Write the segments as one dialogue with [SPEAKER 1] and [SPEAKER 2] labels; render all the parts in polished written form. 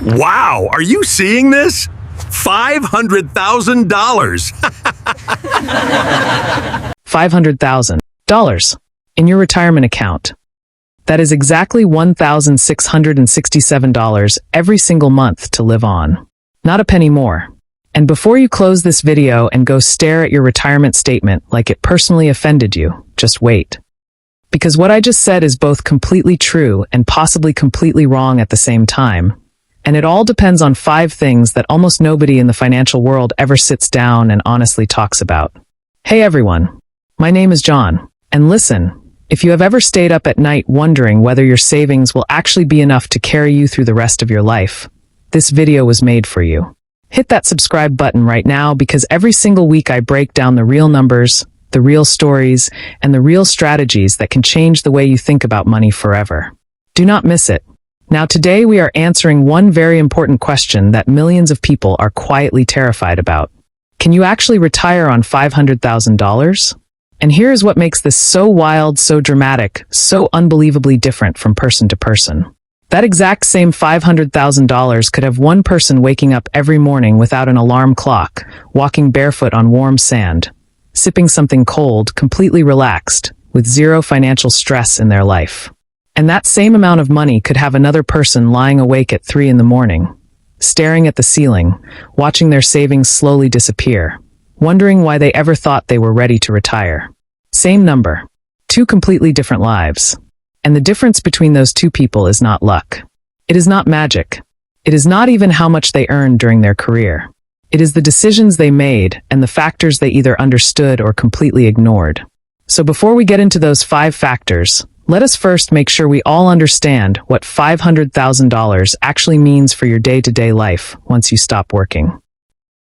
[SPEAKER 1] Wow, are you seeing this? $500,000.
[SPEAKER 2] $500,000 in your retirement account. That is exactly $1,667 every single month to live on. Not a penny more. And before you close this video and go stare at your retirement statement like it personally offended you, just wait. Because what I just said is both completely true and possibly completely wrong at the same time. And it all depends on 5 things that almost nobody in the financial world ever sits down and honestly talks about. Hey everyone, my name is John, and listen, if you have ever stayed up at night wondering whether your savings will actually be enough to carry you through the rest of your life, this video was made for you. Hit that subscribe button right now because every single week I break down the real numbers, the real stories, and the real strategies that can change the way you think about money forever. Do not miss it. Now today we are answering one very important question that millions of people are quietly terrified about. Can you actually retire on $500,000? And here is what makes this so wild, so dramatic, so unbelievably different from person to person. That exact same $500,000 could have one person waking up every morning without an alarm clock, walking barefoot on warm sand, sipping something cold, completely relaxed, with zero financial stress in their life. And that same amount of money could have another person lying awake at 3 in the morning, staring at the ceiling, watching their savings slowly disappear, wondering why they ever thought they were ready to retire. Same number, 2 completely different lives. And the difference between those 2 people is not luck. It is not magic. It is not even how much they earned during their career. It is the decisions they made and the factors they either understood or completely ignored. So before we get into those 5 factors, let us first make sure we all understand what $500,000 actually means for your day-to-day life once you stop working.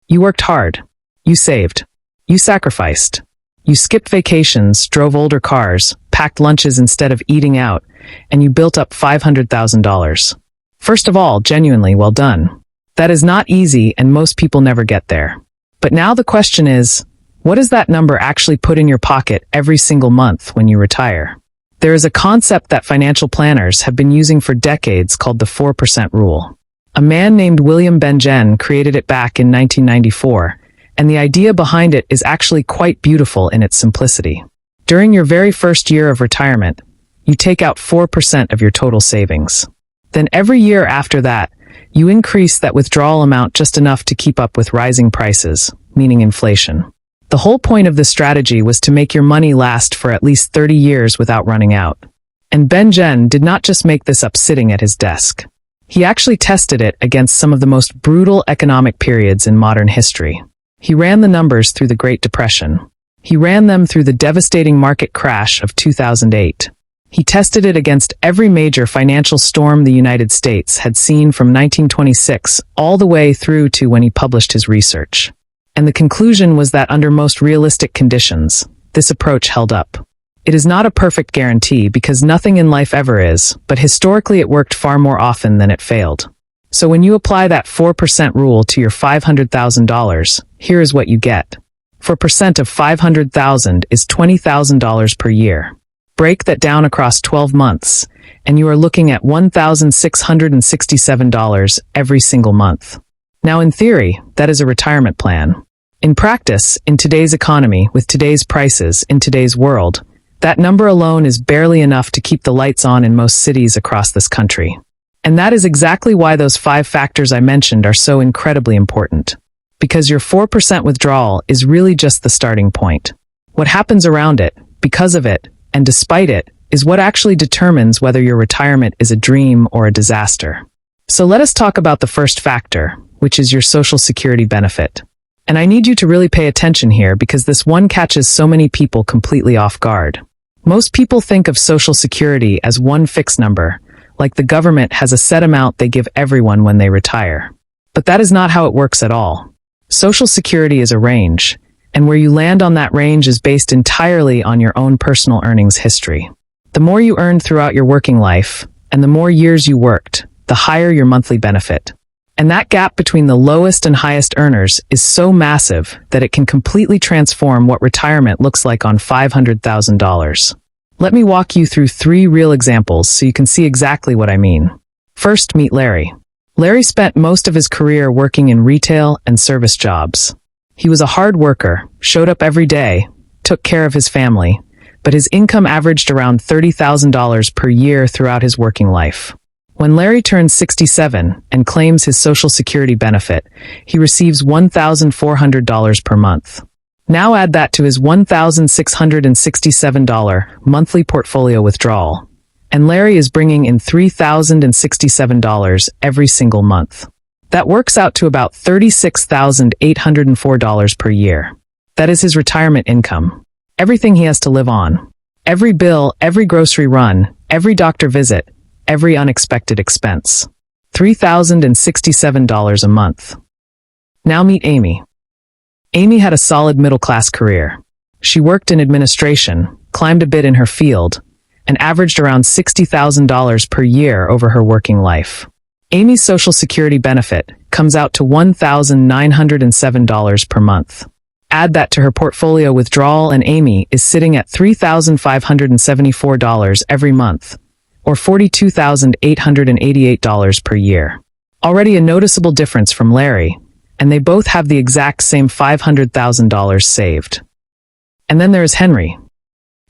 [SPEAKER 2] You worked hard. You saved. You sacrificed. You skipped vacations, drove older cars, packed lunches instead of eating out, and you built up $500,000. First of all, genuinely well done. That is not easy and most people never get there. But now the question is, what does that number actually put in your pocket every single month when you retire? There is a concept that financial planners have been using for decades called the 4% rule. A man named William Benjen created it back in 1994, and the idea behind it is actually quite beautiful in its simplicity. During your very first year of retirement, you take out 4% of your total savings. Then every year after that, you increase that withdrawal amount just enough to keep up with rising prices, meaning inflation. The whole point of this strategy was to make your money last for at least 30 years without running out. And Benjen did not just make this up sitting at his desk. He actually tested it against some of the most brutal economic periods in modern history. He ran the numbers through the Great Depression. He ran them through the devastating market crash of 2008. He tested it against every major financial storm the United States had seen from 1926 all the way through to when he published his research. And the conclusion was that under most realistic conditions, this approach held up. It is not a perfect guarantee because nothing in life ever is, but historically it worked far more often than it failed. So when you apply that 4% rule to your $500,000, here is what you get. 4% of $500,000 is $20,000 per year. Break that down across 12 months, and you are looking at $1,667 every single month. Now in theory, that is a retirement plan. In practice, in today's economy, with today's prices, in today's world, that number alone is barely enough to keep the lights on in most cities across this country. And that is exactly why those 5 factors I mentioned are so incredibly important. Because your 4% withdrawal is really just the starting point. What happens around it, because of it, and despite it, is what actually determines whether your retirement is a dream or a disaster. So let us talk about the first factor, which is your Social Security benefit. And I need you to really pay attention here because this one catches so many people completely off guard. Most people think of Social Security as one fixed number, like the government has a set amount they give everyone when they retire. But that is not how it works at all. Social Security is a range, and where you land on that range is based entirely on your own personal earnings history. The more you earned throughout your working life, and the more years you worked, the higher your monthly benefit. And that gap between the lowest and highest earners is so massive that it can completely transform what retirement looks like on $500,000. Let me walk you through 3 real examples so you can see exactly what I mean. First, meet Larry. Larry spent most of his career working in retail and service jobs. He was a hard worker, showed up every day, took care of his family, but his income averaged around $30,000 per year throughout his working life. When Larry turns 67 and claims his Social Security benefit, he receives $1,400 per month. Now add that to his $1,667 monthly portfolio withdrawal, and Larry is bringing in $3,067 every single month. That works out to about $36,804 per year. That is his retirement income. Everything he has to live on. Every bill, every grocery run, every doctor visit, every unexpected expense. $3,067 a month. Now meet Amy. Amy had a solid middle-class career. She worked in administration, climbed a bit in her field, and averaged around $60,000 per year over her working life. Amy's Social Security benefit comes out to $1,907 per month. Add that to her portfolio withdrawal and Amy is sitting at $3,574 every month, or $42,888 per year. Already a noticeable difference from Larry, and they both have the exact same $500,000 saved. And then there is Henry.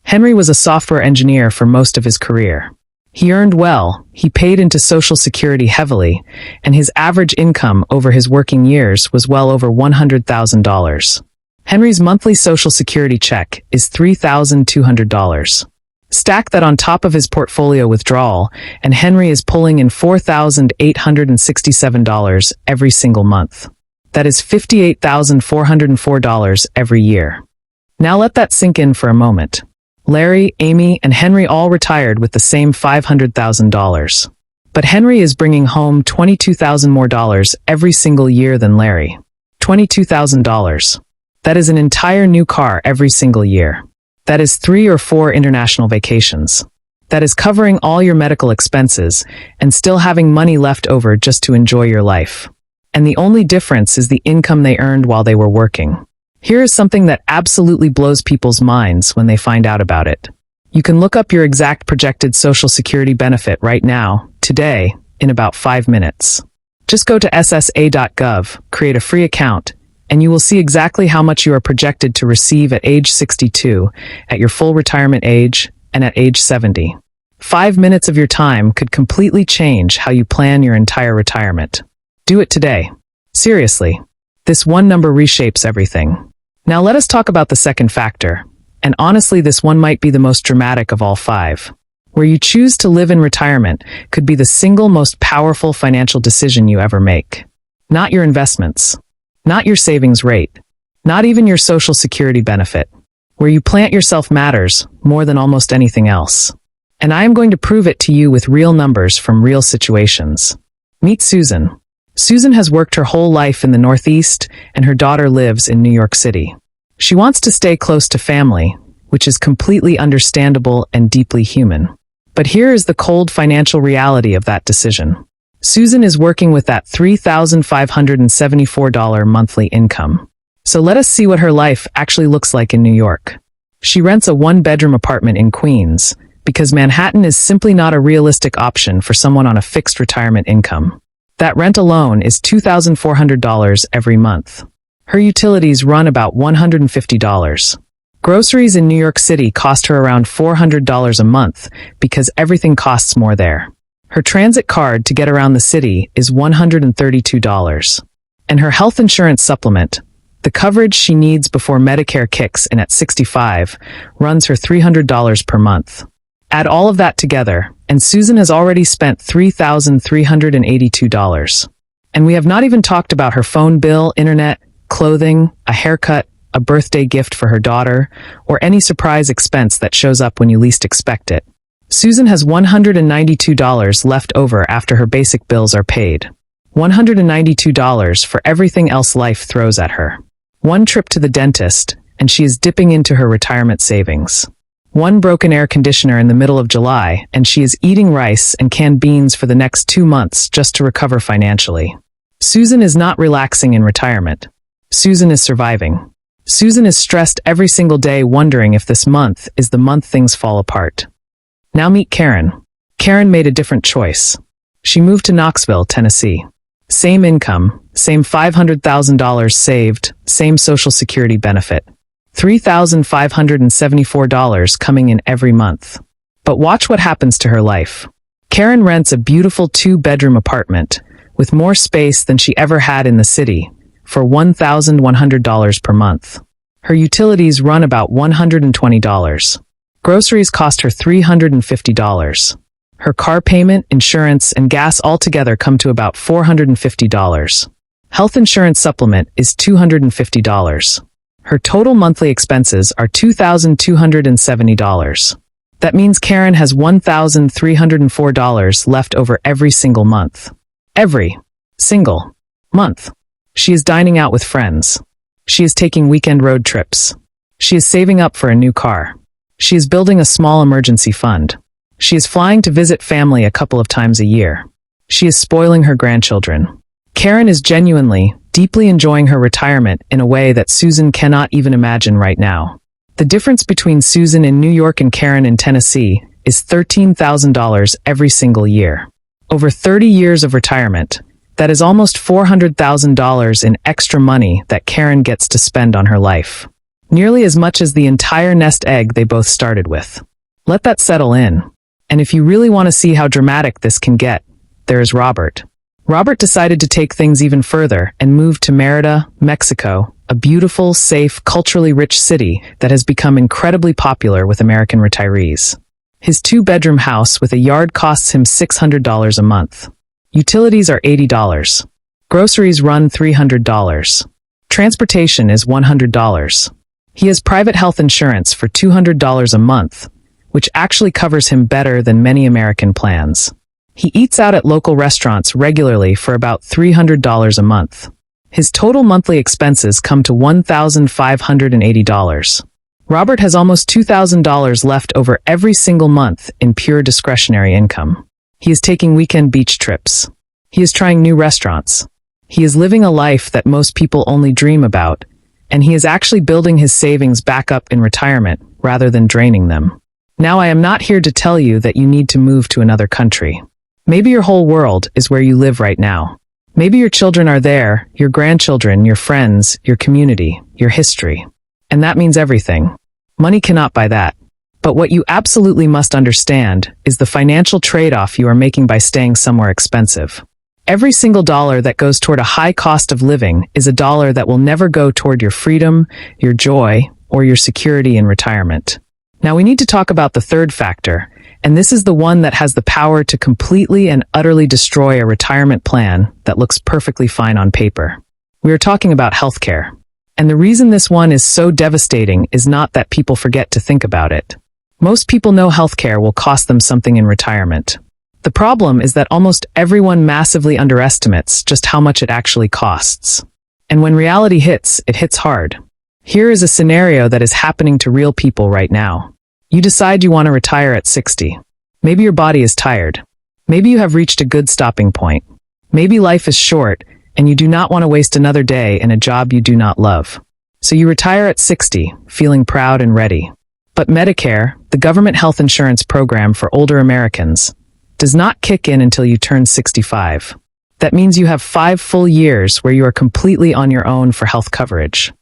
[SPEAKER 2] Henry was a software engineer for most of his career. He earned well, he paid into Social Security heavily, and his average income over his working years was well over $100,000. Henry's monthly Social Security check is $3,200. Stack that on top of his portfolio withdrawal, and Henry is pulling in $4,867 every single month. That is $58,404 every year. Now let that sink in for a moment. Larry, Amy, and Henry all retired with the same $500,000. But Henry is bringing home $22,000 more every single year than Larry. $22,000. That is an entire new car every single year. That is 3 or 4 international vacations. That is covering all your medical expenses and still having money left over just to enjoy your life. And the only difference is the income they earned while they were working. Here is something that absolutely blows people's minds when they find out about it. You can look up your exact projected Social Security benefit right now, today, in about 5 minutes. Just go to ssa.gov, create a free account, and you will see exactly how much you are projected to receive at age 62, at your full retirement age, and at age 70. 5 minutes of your time could completely change how you plan your entire retirement. Do it today. Seriously. This one number reshapes everything. Now let us talk about the second factor, and honestly this one might be the most dramatic of all 5. Where you choose to live in retirement could be the single most powerful financial decision you ever make. Not your investments. Not your savings rate. Not even your Social Security benefit. Where you plant yourself matters more than almost anything else. And I am going to prove it to you with real numbers from real situations. Meet Susan. Susan has worked her whole life in the Northeast, and her daughter lives in New York City. She wants to stay close to family, which is completely understandable and deeply human. But here is the cold financial reality of that decision. Susan is working with that $3,574 monthly income. So let us see what her life actually looks like in New York. She rents a 1-bedroom apartment in Queens, because Manhattan is simply not a realistic option for someone on a fixed retirement income. That rent alone is $2,400 every month. Her utilities run about $150. Groceries in New York City cost her around $400 a month because everything costs more there. Her transit card to get around the city is $132. And her health insurance supplement, the coverage she needs before Medicare kicks in at 65, runs her $300 per month. Add all of that together, and Susan has already spent $3,382. And we have not even talked about her phone bill, internet, clothing, a haircut, a birthday gift for her daughter, or any surprise expense that shows up when you least expect it. Susan has $192 left over after her basic bills are paid. $192 for everything else life throws at her. One trip to the dentist, and she is dipping into her retirement savings. One broken air conditioner in the middle of July, and she is eating rice and canned beans for the next 2 months just to recover financially. Susan is not relaxing in retirement. Susan is surviving. Susan is stressed every single day wondering if this month is the month things fall apart. Now meet Karen. Karen made a different choice. She moved to Knoxville, Tennessee. Same income, same $500,000 saved, same Social Security benefit. $3,574 coming in every month. But watch what happens to her life. Karen rents a beautiful 2-bedroom apartment with more space than she ever had in the city for $1,100 per month. Her utilities run about $120. Groceries cost her $350. Her car payment, insurance, and gas altogether come to about $450. Health insurance supplement is $250. Her total monthly expenses are $2,270. That means Karen has $1,304 left over every single month. Every single month. She is dining out with friends. She is taking weekend road trips. She is saving up for a new car. She is building a small emergency fund. She is flying to visit family a couple of times a year. She is spoiling her grandchildren. Karen is genuinely, deeply enjoying her retirement in a way that Susan cannot even imagine right now. The difference between Susan in New York and Karen in Tennessee is $13,000 every single year. Over 30 years of retirement, that is almost $400,000 in extra money that Karen gets to spend on her life. Nearly as much as the entire nest egg they both started with. Let that settle in. And if you really want to see how dramatic this can get, there is Robert. Robert decided to take things even further and moved to Merida, Mexico, a beautiful, safe, culturally rich city that has become incredibly popular with American retirees. His 2-bedroom house with a yard costs him $600 a month. Utilities are $80. Groceries run $300. Transportation is $100. He has private health insurance for $200 a month, which actually covers him better than many American plans. He eats out at local restaurants regularly for about $300 a month. His total monthly expenses come to $1,580. Robert has almost $2,000 left over every single month in pure discretionary income. He is taking weekend beach trips. He is trying new restaurants. He is living a life that most people only dream about, and he is actually building his savings back up in retirement rather than draining them. Now, I am not here to tell you that you need to move to another country. Maybe your whole world is where you live right now. Maybe your children are there, your grandchildren, your friends, your community, your history. And that means everything. Money cannot buy that. But what you absolutely must understand is the financial trade-off you are making by staying somewhere expensive. Every single dollar that goes toward a high cost of living is a dollar that will never go toward your freedom, your joy, or your security in retirement. Now we need to talk about the third factor, and this is the one that has the power to completely and utterly destroy a retirement plan that looks perfectly fine on paper. We are talking about healthcare. And the reason this one is so devastating is not that people forget to think about it. Most people know healthcare will cost them something in retirement. The problem is that almost everyone massively underestimates just how much it actually costs. And when reality hits, it hits hard. Here is a scenario that is happening to real people right now. You decide you want to retire at 60. Maybe your body is tired. Maybe you have reached a good stopping point. Maybe life is short, and you do not want to waste another day in a job you do not love. So you retire at 60, feeling proud and ready. But Medicare, the government health insurance program for older Americans, does not kick in until you turn 65. That means you have 5 full years where you are completely on your own for health coverage.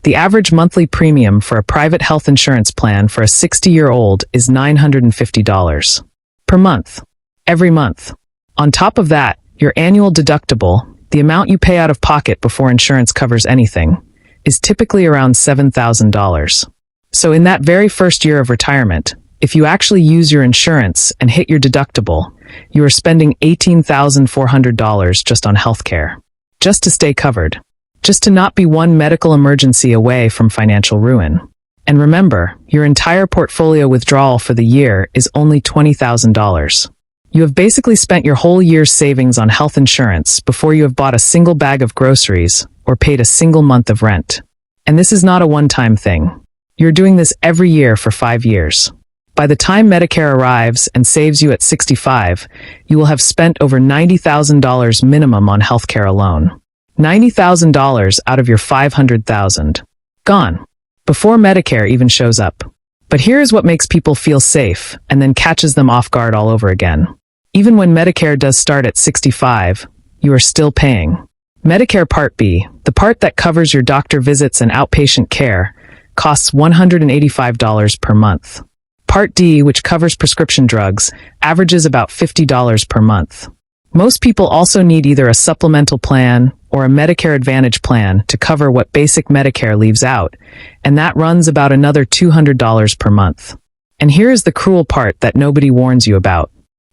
[SPEAKER 2] The average monthly premium for a private health insurance plan for a 60-year-old is $950 per month, every month. On top of that, your annual deductible, the amount you pay out of pocket before insurance covers anything, is typically around $7,000. So in that very first year of retirement, if you actually use your insurance and hit your deductible, you are spending $18,400 just on healthcare, just to stay covered, just to not be one medical emergency away from financial ruin. And remember, your entire portfolio withdrawal for the year is only $20,000. You have basically spent your whole year's savings on health insurance before you have bought a single bag of groceries or paid a single month of rent. And this is not a one-time thing. You're doing this every year for 5 years. By the time Medicare arrives and saves you at 65, you will have spent over $90,000 minimum on healthcare alone. $90,000 out of your $500,000. Gone. Before Medicare even shows up. But here is what makes people feel safe and then catches them off guard all over again. Even when Medicare does start at 65, you are still paying. Medicare Part B, the part that covers your doctor visits and outpatient care, costs $185 per month. Part D, which covers prescription drugs, averages about $50 per month. Most people also need either a supplemental plan or a Medicare Advantage plan to cover what basic Medicare leaves out, and that runs about another $200 per month. And here is the cruel part that nobody warns you about.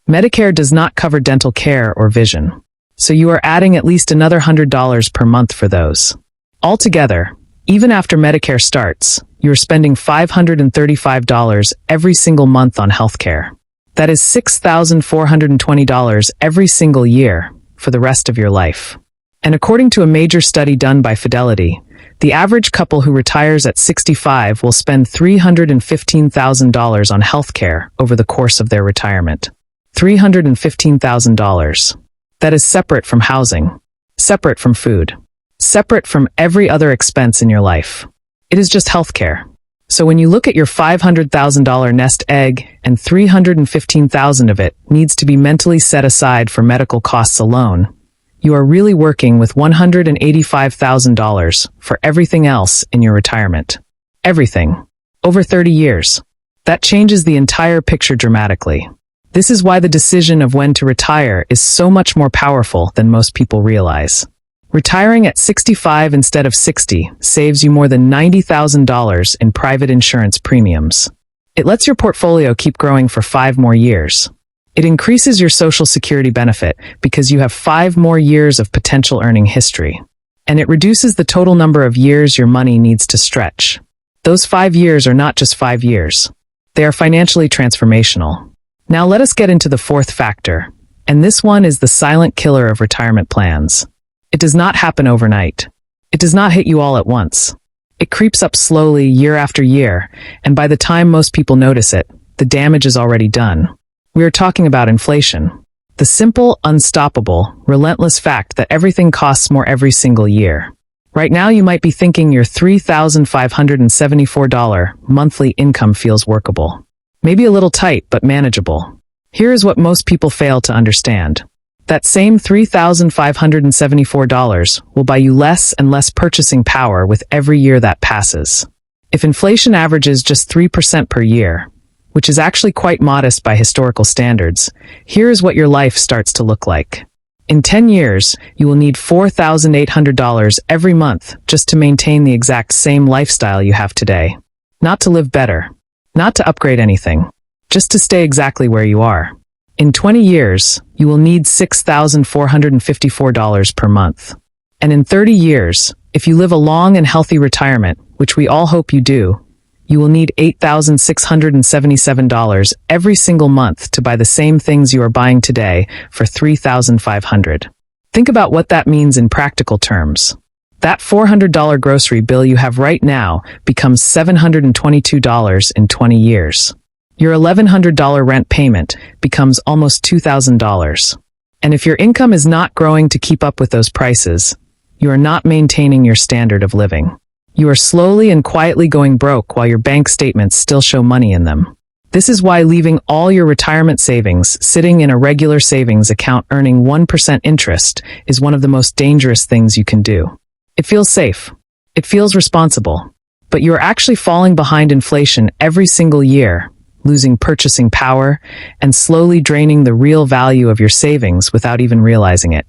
[SPEAKER 2] Medicare does not cover dental care or vision, so you are adding at least another $100 per month for those. Altogether, even after Medicare starts, you are spending $535 every single month on healthcare. That is $6,420 every single year for the rest of your life. And according to a major study done by Fidelity, the average couple who retires at 65 will spend $315,000 on healthcare over the course of their retirement. $315,000. That is separate from housing, separate from food, separate from every other expense in your life. It is just healthcare. So when you look at your $500,000 nest egg and $315,000 of it needs to be mentally set aside for medical costs alone, you are really working with $185,000 for everything else in your retirement. Everything. Over 30 years. That changes the entire picture dramatically. This is why the decision of when to retire is so much more powerful than most people realize. Retiring at 65 instead of 60 saves you more than $90,000 in private insurance premiums. It lets your portfolio keep growing for 5 more years. It increases your Social Security benefit because you have 5 more years of potential earning history. And it reduces the total number of years your money needs to stretch. Those 5 years are not just 5 years. They are financially transformational. Now let us get into the fourth factor, and this one is the silent killer of retirement plans. It does not happen overnight. It does not hit you all at once. It creeps up slowly year after year, and by the time most people notice it, the damage is already done. We are talking about inflation. The simple, unstoppable, relentless fact that everything costs more every single year. Right now you might be thinking your $3,574 monthly income feels workable. Maybe a little tight, but manageable. Here is what most people fail to understand. That same $3,574 will buy you less and less purchasing power with every year that passes. If inflation averages just 3% per year, which is actually quite modest by historical standards, here is what your life starts to look like. In 10 years, you will need $4,800 every month just to maintain the exact same lifestyle you have today. Not to live better. Not to upgrade anything. Just to stay exactly where you are. In 20 years, you will need $6,454 per month. And in 30 years, if you live a long and healthy retirement, which we all hope you do, you will need $8,677 every single month to buy the same things you are buying today for $3,500. Think about what that means in practical terms. That $400 grocery bill you have right now becomes $722 in 20 years. Your $1,100 rent payment becomes almost $2,000. And if your income is not growing to keep up with those prices, you are not maintaining your standard of living. You are slowly and quietly going broke while your bank statements still show money in them. This is why leaving all your retirement savings sitting in a regular savings account earning 1% interest is one of the most dangerous things you can do. It feels safe. It feels responsible. But you are actually falling behind inflation every single year, losing purchasing power, and slowly draining the real value of your savings without even realizing it.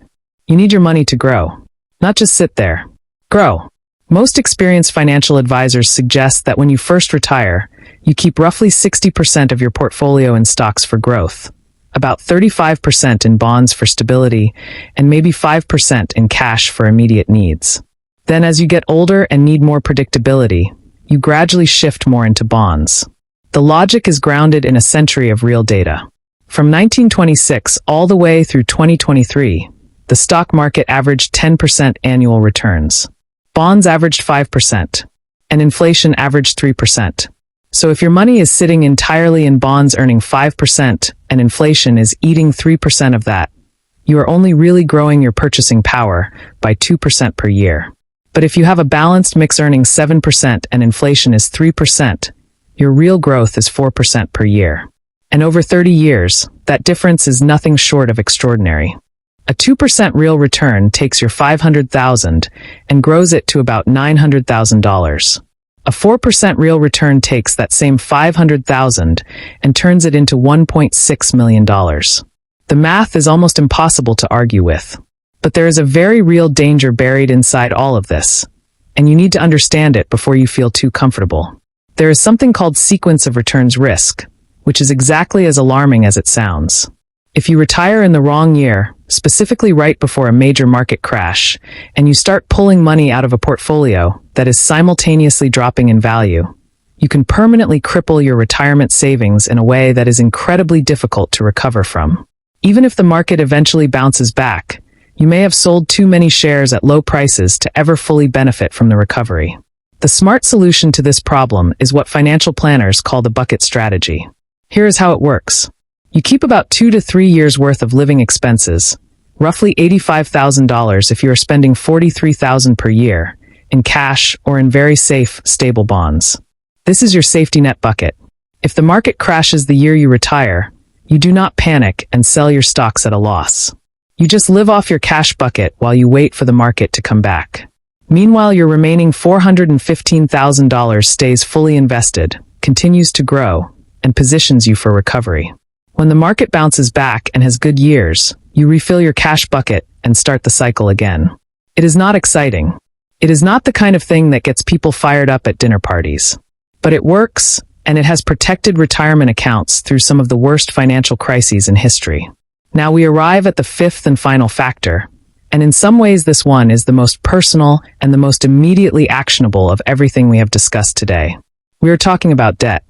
[SPEAKER 2] You need your money to grow, not just sit there. Grow. Most experienced financial advisors suggest that when you first retire, you keep roughly 60% of your portfolio in stocks for growth, about 35% in bonds for stability, and maybe 5% in cash for immediate needs. Then as you get older and need more predictability, you gradually shift more into bonds. The logic is grounded in a century of real data. From 1926 all the way through 2023, the stock market averaged 10% annual returns. Bonds averaged 5%, and inflation averaged 3%. So if your money is sitting entirely in bonds earning 5% and inflation is eating 3% of that, you are only really growing your purchasing power by 2% per year. But if you have a balanced mix earning 7% and inflation is 3%, your real growth is 4% per year. And over 30 years, that difference is nothing short of extraordinary. A 2% real return takes your $500,000 and grows it to about $900,000. A 4% real return takes that same $500,000 and turns it into $1.6 million. The math is almost impossible to argue with. But there is a very real danger buried inside all of this, and you need to understand it before you feel too comfortable. There is something called sequence of returns risk, which is exactly as alarming as it sounds. If you retire in the wrong year, specifically right before a major market crash, and you start pulling money out of a portfolio that is simultaneously dropping in value, you can permanently cripple your retirement savings in a way that is incredibly difficult to recover from. Even if the market eventually bounces back, you may have sold too many shares at low prices to ever fully benefit from the recovery. The smart solution to this problem is what financial planners call the bucket strategy. Here is how it works. You keep about 2 to 3 years worth of living expenses, roughly $85,000 if you are spending $43,000 per year, in cash or in very safe, stable bonds. This is your safety net bucket. If the market crashes the year you retire, you do not panic and sell your stocks at a loss. You just live off your cash bucket while you wait for the market to come back. Meanwhile, your remaining $415,000 stays fully invested, continues to grow, and positions you for recovery. When the market bounces back and has good years, you refill your cash bucket and start the cycle again. It is not exciting. It is not the kind of thing that gets people fired up at dinner parties. But it works, and it has protected retirement accounts through some of the worst financial crises in history. Now we arrive at the fifth and final factor, and in some ways this one is the most personal and the most immediately actionable of everything we have discussed today. We are talking about debt.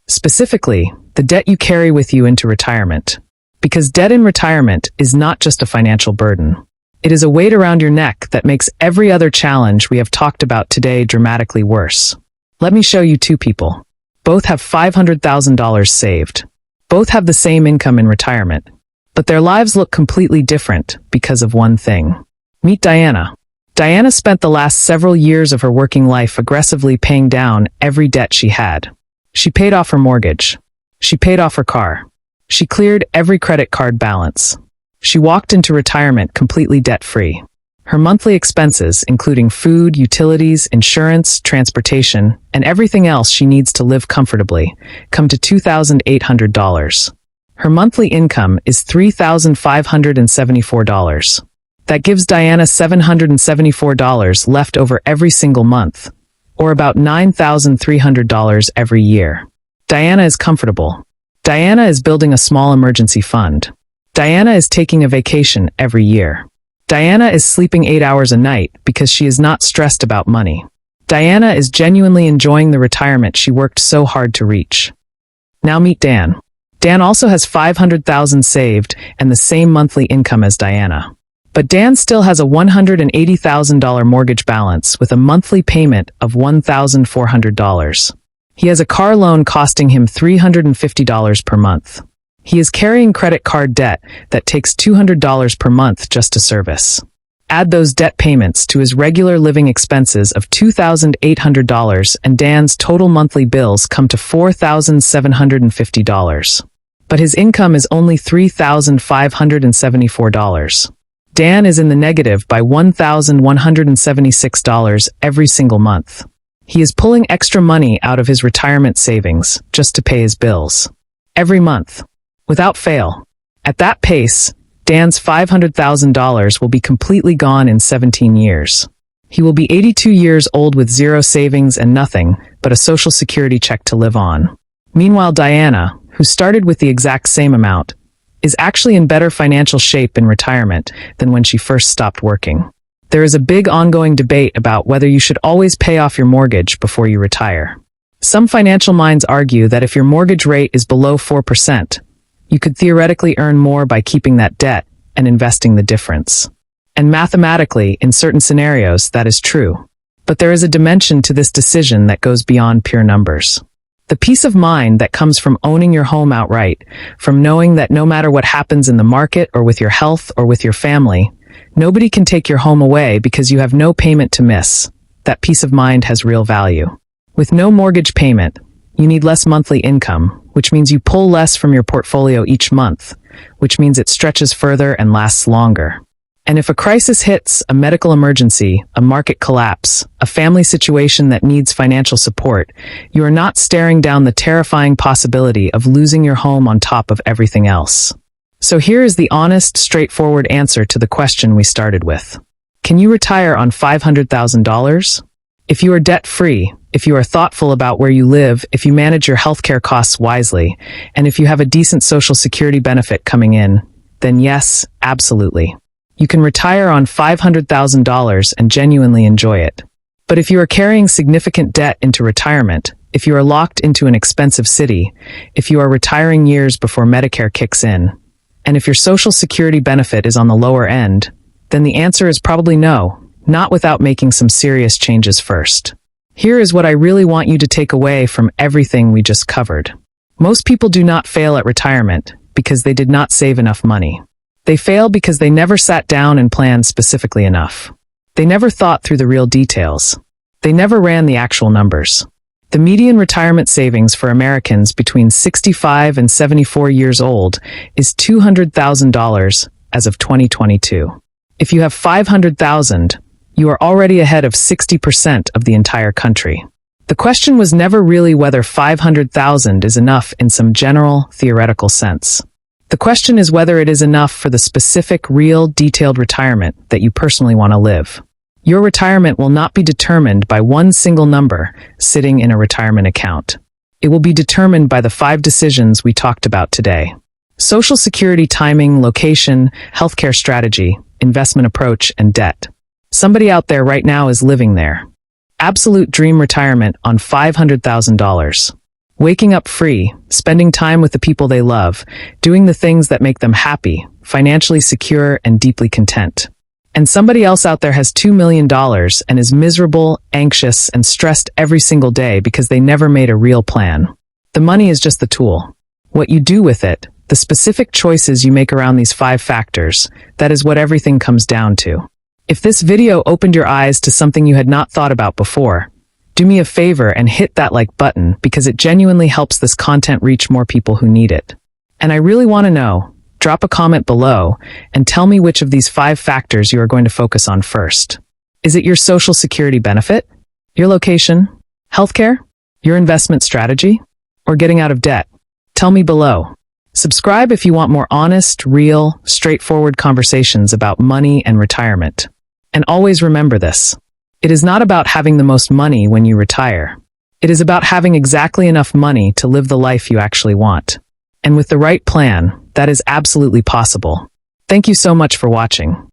[SPEAKER 2] Specifically, the debt you carry with you into retirement. Because debt in retirement is not just a financial burden. It is a weight around your neck that makes every other challenge we have talked about today dramatically worse. Let me show you two people. Both have $500,000 saved. Both have the same income in retirement. But their lives look completely different because of one thing. Meet Diana. Diana spent the last several years of her working life aggressively paying down every debt she had. She paid off her mortgage. She paid off her car. She cleared every credit card balance. She walked into retirement completely debt-free. Her monthly expenses, including food, utilities, insurance, transportation, and everything else she needs to live comfortably, come to $2,800. Her monthly income is $3,574. That gives Diana $774 left over every single month, or about $9,300 every year. Diana is comfortable. Diana is building a small emergency fund. Diana is taking a vacation every year. Diana is sleeping 8 hours a night because she is not stressed about money. Diana is genuinely enjoying the retirement she worked so hard to reach. Now meet Dan. Dan also has $500,000 saved and the same monthly income as Diana. But Dan still has a $180,000 mortgage balance with a monthly payment of $1,400. He has a car loan costing him $350 per month. He is carrying credit card debt that takes $200 per month just to service. Add those debt payments to his regular living expenses of $2,800 and Dan's total monthly bills come to $4,750. But his income is only $3,574. Dan is in the negative by $1,176 every single month. He is pulling extra money out of his retirement savings just to pay his bills. Every month. Without fail. At that pace, Dan's $500,000 will be completely gone in 17 years. He will be 82 years old with zero savings and nothing but a Social Security check to live on. Meanwhile, Diana, who started with the exact same amount, is actually in better financial shape in retirement than when she first stopped working. There is a big ongoing debate about whether you should always pay off your mortgage before you retire. Some financial minds argue that if your mortgage rate is below 4%, you could theoretically earn more by keeping that debt and investing the difference. And mathematically, in certain scenarios, that is true. But there is a dimension to this decision that goes beyond pure numbers. The peace of mind that comes from owning your home outright, from knowing that no matter what happens in the market or with your health or with your family, nobody can take your home away because you have no payment to miss. That peace of mind has real value. With no mortgage payment, you need less monthly income, which means you pull less from your portfolio each month, which means it stretches further and lasts longer. And if a crisis hits, a medical emergency, a market collapse, a family situation that needs financial support, you are not staring down the terrifying possibility of losing your home on top of everything else. So here is the honest, straightforward answer to the question we started with. Can you retire on $500,000? If you are debt-free, if you are thoughtful about where you live, if you manage your healthcare costs wisely, and if you have a decent Social Security benefit coming in, then yes, absolutely. You can retire on $500,000 and genuinely enjoy it. But if you are carrying significant debt into retirement, if you are locked into an expensive city, if you are retiring years before Medicare kicks in, and if your Social Security benefit is on the lower end, then the answer is probably no, not without making some serious changes first. Here is what I really want you to take away from everything we just covered. Most people do not fail at retirement because they did not save enough money. They fail because they never sat down and planned specifically enough. They never thought through the real details. They never ran the actual numbers. The median retirement savings for Americans between 65 and 74 years old is $200,000 as of 2022. If you have $500,000, you are already ahead of 60% of the entire country. The question was never really whether $500,000 is enough in some general, theoretical sense. The question is whether it is enough for the specific, real, detailed retirement that you personally want to live. Your retirement will not be determined by one single number sitting in a retirement account. It will be determined by the 5 decisions we talked about today. Social Security timing, location, healthcare strategy, investment approach, and debt. Somebody out there right now is living there. Absolute dream retirement on $500,000. Waking up free, spending time with the people they love, doing the things that make them happy, financially secure, and deeply content. And somebody else out there has $2 million and is miserable, anxious, and stressed every single day because they never made a real plan. The money is just the tool. What you do with it, the specific choices you make around these 5 factors, that is what everything comes down to. If this video opened your eyes to something you had not thought about before, do me a favor and hit that like button because it genuinely helps this content reach more people who need it. And I really want to know, drop a comment below and tell me which of these 5 factors you are going to focus on first. Is it your Social Security benefit? Your location? Healthcare? Your investment strategy? Or getting out of debt? Tell me below. Subscribe if you want more honest, real, straightforward conversations about money and retirement. And always remember this. It is not about having the most money when you retire. It is about having exactly enough money to live the life you actually want. And with the right plan, that is absolutely possible. Thank you so much for watching.